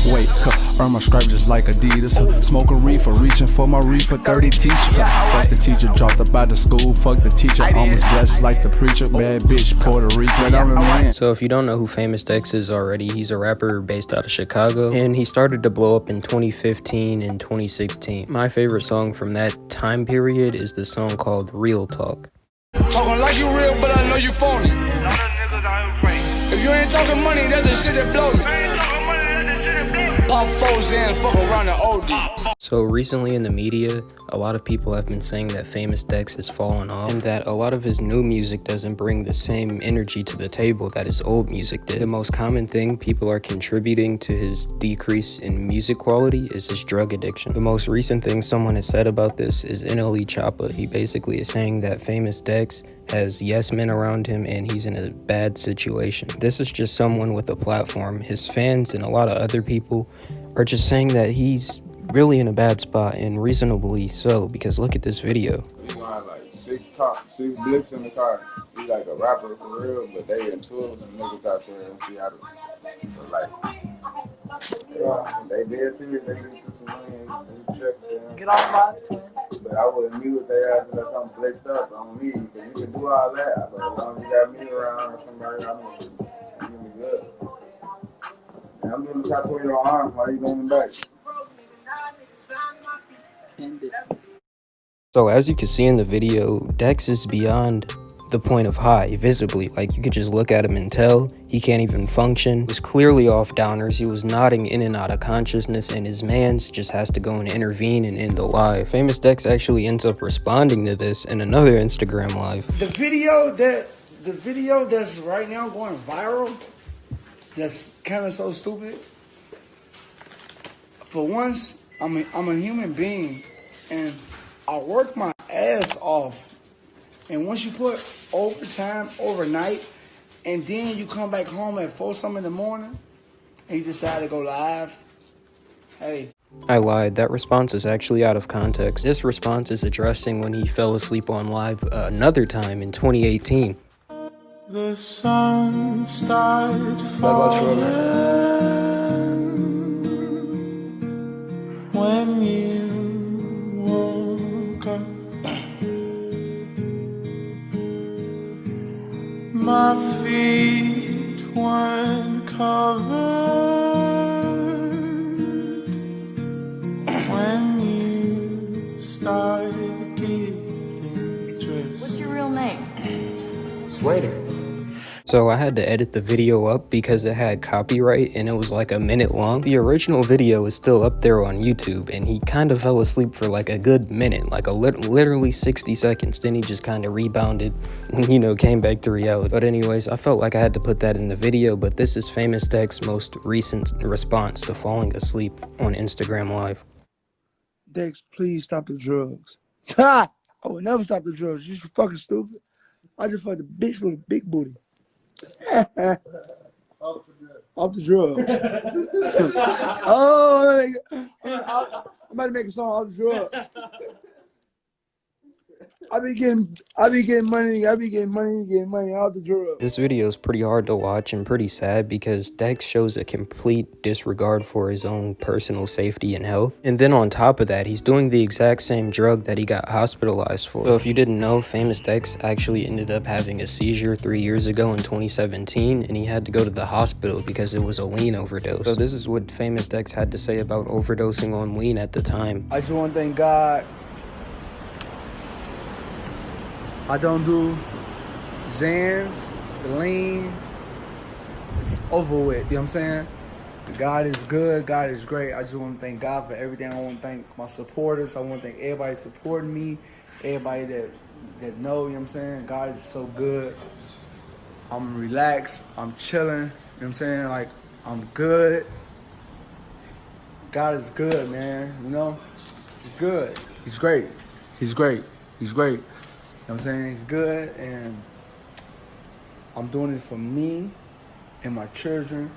Wait, earn my stripe just like Adidas. Smoke a reefer, reaching for my reefer, 30 teacher. Fuck the teacher, dropped up out of school. Fuck the teacher, almost blessed like the preacher. Bad bitch, Puerto Rican, I'm the man. So if you don't know who Famous Dex is already, he's a rapper based out of Chicago, and he started to blow up in 2015 and 2016. My favorite song from that time period is the song called Real Talk. Talking like you real, but I know you phony. If you ain't talking money, that's the shit that blow me. Pop foes in, fuck around the OD. So recently in the media, a lot of people have been saying that Famous Dex has fallen off and that a lot of his new music doesn't bring the same energy to the table that his old music did. The most common thing people are contributing to his decrease in music quality is his drug addiction. The most recent thing someone has said about this is NLE Choppa. He basically is saying that Famous Dex has yes men around him and he's in a bad situation. This is just someone with a platform. His fans and a lot of other people are just saying that he's really in a bad spot, and reasonably so, because look at this video. He's gonna have like six blicks in the car. He's like a rapper for real, but they into some niggas out there in Seattle. But like, they did see it, they get to some money, get off my but I wouldn't mute their ass unless I'm blicked up on me, because you can do all that, but as long as you got me around or somebody, I'm gonna be good. And I'm doing the tattoo on your arm, why you going back? So as you can see in the video, Dex is beyond the point of high, visibly. Like, you could just look at him and tell he can't even function. He was clearly off downers. He was nodding in and out of consciousness, and his mans just has to go and intervene and end the live. Famous Dex actually ends up responding to this in another Instagram live. The video that's right now going viral, that's kind of so stupid. For once, I'm a human being, and I work my ass off. And once you put overtime overnight, and then you come back home at 4 something in the morning, and you decide to go live, hey. I lied. That response is actually out of context. This response is addressing when he fell asleep on live another time in 2018. The sun started falling when you woke up. My feet weren't covered when you started getting dressed. What's your real name? Slater. So I had to edit the video up because it had copyright and it was like a minute long. The original video is still up there on YouTube, and he kind of fell asleep for like a good minute, like literally 60 seconds. Then he just kind of rebounded and, you know, came back to reality. But anyways, I felt like I had to put that in the video, but this is Famous Dex's most recent response to falling asleep on Instagram Live. Dex, please stop the drugs. Ha! I would never stop the drugs. You're fucking stupid. I just fucked a bitch with a big booty. Off the drugs. Oh, I'm about to make a song off the drugs. I be getting money off the drugs. This video is pretty hard to watch and pretty sad because Dex shows a complete disregard for his own personal safety and health. And then on top of that, he's doing the exact same drug that he got hospitalized for. So if you didn't know, Famous Dex actually ended up having a seizure 3 years ago in 2017, and he had to go to the hospital because it was a lean overdose. So this is what Famous Dex had to say about overdosing on lean at the time. I just want to thank God I don't do Xans, the lean. It's over with, you know what I'm saying? God is good, God is great. I just want to thank God for everything. I want to thank my supporters. I want to thank everybody supporting me, everybody that know, you know what I'm saying? God is so good. I'm relaxed, I'm chilling, you know what I'm saying? Like, I'm good. God is good, man, you know? He's good. He's great. He's great. He's great. You know what I'm saying? He's good, and I'm doing it for me and my children.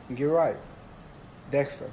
And get right. Dexter.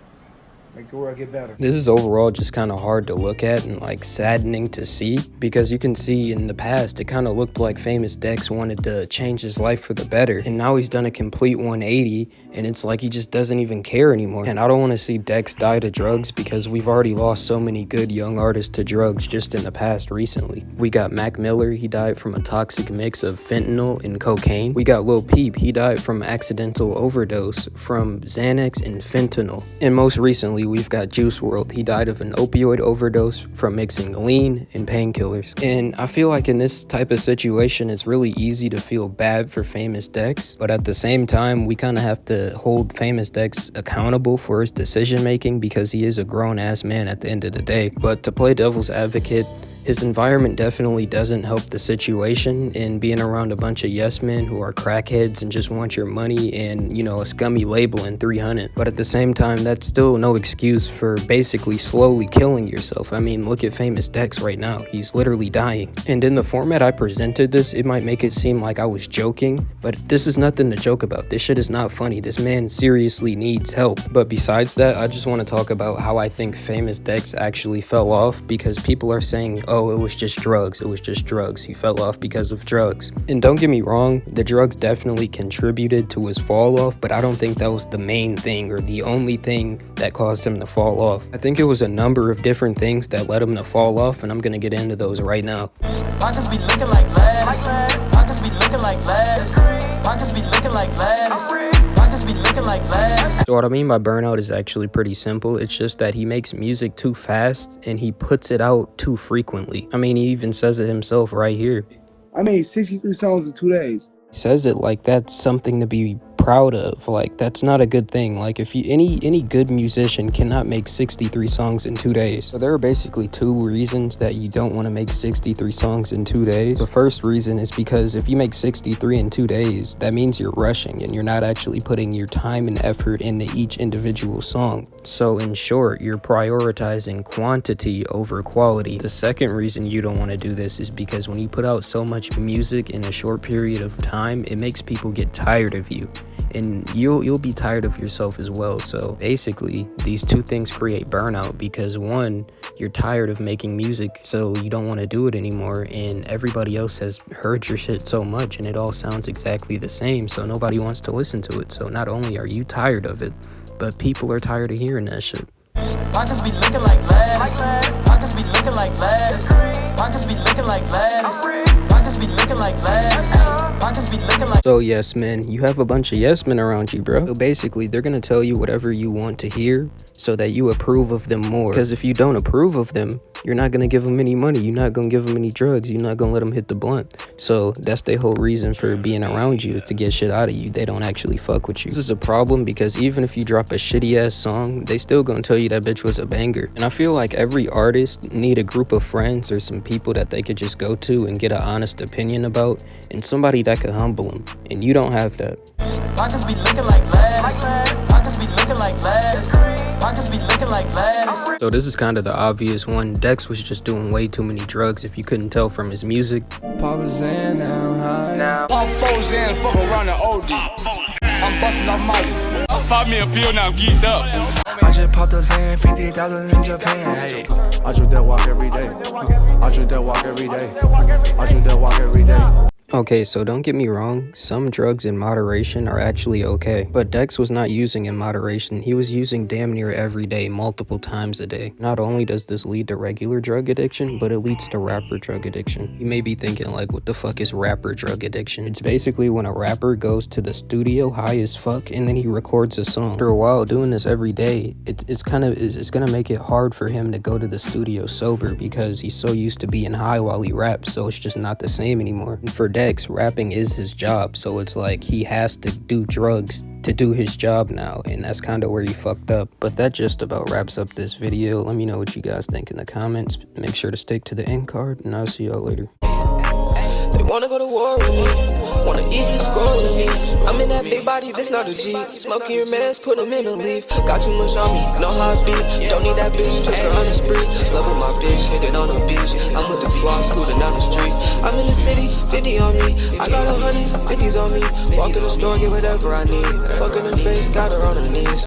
make the world get better. This is overall just kind of hard to look at and like saddening to see, because you can see in the past it kind of looked like Famous Dex wanted to change his life for the better, and now he's done a complete 180 and it's like he just doesn't even care anymore. And I don't want to see Dex die to drugs, because we've already lost so many good young artists to drugs just in the past recently. We got Mac Miller, he died from a toxic mix of fentanyl and cocaine. We got Lil Peep, he died from accidental overdose from Xanax and fentanyl. And most recently we've got Juice WRLD, he died of an opioid overdose from mixing lean and painkillers. And I feel like in this type of situation it's really easy to feel bad for Famous Dex, but at the same time we kind of have to hold Famous Dex accountable for his decision making, because he is a grown-ass man at the end of the day. But to play devil's advocate, his environment definitely doesn't help the situation, and being around a bunch of yes men who are crackheads and just want your money and, you know, a scummy label in 300. But at the same time, that's still no excuse for basically slowly killing yourself. I mean, look at Famous Dex right now. He's literally dying. And in the format I presented this, it might make it seem like I was joking, but this is nothing to joke about. This shit is not funny. This man seriously needs help. But besides that, I just want to talk about how I think Famous Dex actually fell off, because people are saying, oh, it was just drugs. It was just drugs. He fell off because of drugs. And don't get me wrong, the drugs definitely contributed to his fall off, but I don't think that was the main thing or the only thing that caused him to fall off. I think it was a number of different things that led him to fall off, and I'm gonna get into those right now. Pockets be looking like lettuce. Pockets be looking like lettuce. Pockets be looking like lettuce. Pockets be looking like lettuce. So what I mean by burnout is actually pretty simple. It's just that he makes music too fast and he puts it out too frequently. I mean, he even says it himself right here. I made 63 songs in 2 days. He says it like that's something to be proud of. Like, that's not a good thing. Like, if you any good musician cannot make 63 songs in 2 days. So there are basically two reasons that you don't want to make 63 songs in 2 days. The first reason is because if you make 63 in 2 days, that means you're rushing and you're not actually putting your time and effort into each individual song. So in short, you're prioritizing quantity over quality. The second reason you don't want to do this is because when you put out so much music in a short period of time, it makes people get tired of you. And you'll be tired of yourself as well. So basically, these two things create burnout, because one, you're tired of making music, so you don't want to do it anymore, and everybody else has heard your shit so much and it all sounds exactly the same, so nobody wants to listen to it. So not only are you tired of it, but people are tired of hearing that shit. Pockets be looking like lettuce. Pockets be looking like lettuce. Pockets be looking like lettuce. Pockets be looking like lettuce. Pockets be looking like. So yes men, you have a bunch of yes men around you, bro. So basically, they're gonna tell you whatever you want to hear so that you approve of them more. Because if you don't approve of them, you're not gonna give them any money. You're not gonna give them any drugs. You're not gonna let them hit the blunt. So that's their whole reason for being around you, is to get shit out of you. They don't actually fuck with you. This is a problem, because even if you drop a shitty ass song, they still gonna tell you that bitch was a banger. And I feel like every artist need a group of friends or some people that they could just go to and get an honest opinion about, and somebody that could humble them. And you don't have that. Pockets be looking like lettuce. Pockets be looking like lettuce. Pockets be looking like lettuce. So this is kind of the obvious one. Dex was just doing way too many drugs, if you couldn't tell from his music. Papa's in now, high. Pop foes in, fuck around the OD. I'm busting off mollies. Pop me a pill now, I'm geeked up. I just popped a Zan, 50,000 in Japan. Hey. I drink that walk every day. I drink that walk every day. I drink that walk every day. Okay, so don't get me wrong, some drugs in moderation are actually okay, but Dex was not using in moderation. He was using damn near every day, multiple times a day. Not only does this lead to regular drug addiction, but it leads to rapper drug addiction. You may be thinking, like, what the fuck is rapper drug addiction? It's basically when a rapper goes to the studio high as fuck and then he records a song. After a while doing this every day, it's gonna make it hard for him to go to the studio sober, because he's so used to being high while he raps, so it's just not the same anymore. And for Dex, rapping is his job, so it's like he has to do drugs to do his job now, and that's kind of where he fucked up. But that just about wraps up this video. Let me know what you guys think in the comments. Make sure to stick to the end card, and I'll see y'all later. They wanna go to war with me, wanna eat and scroll with me. I'm in that big body, this not a G. Smoking your meds, put them in a leaf. Got too much on me, know how I beat. Don't need that bitch, took her on the spree. Loving my bitch, hit it on the beach. I'm with the floss, cruising down the street. I'm in the city, 50 on me. I got 150s on me. Walk in the store, get whatever I need. Fuck in the face, got her on her knees.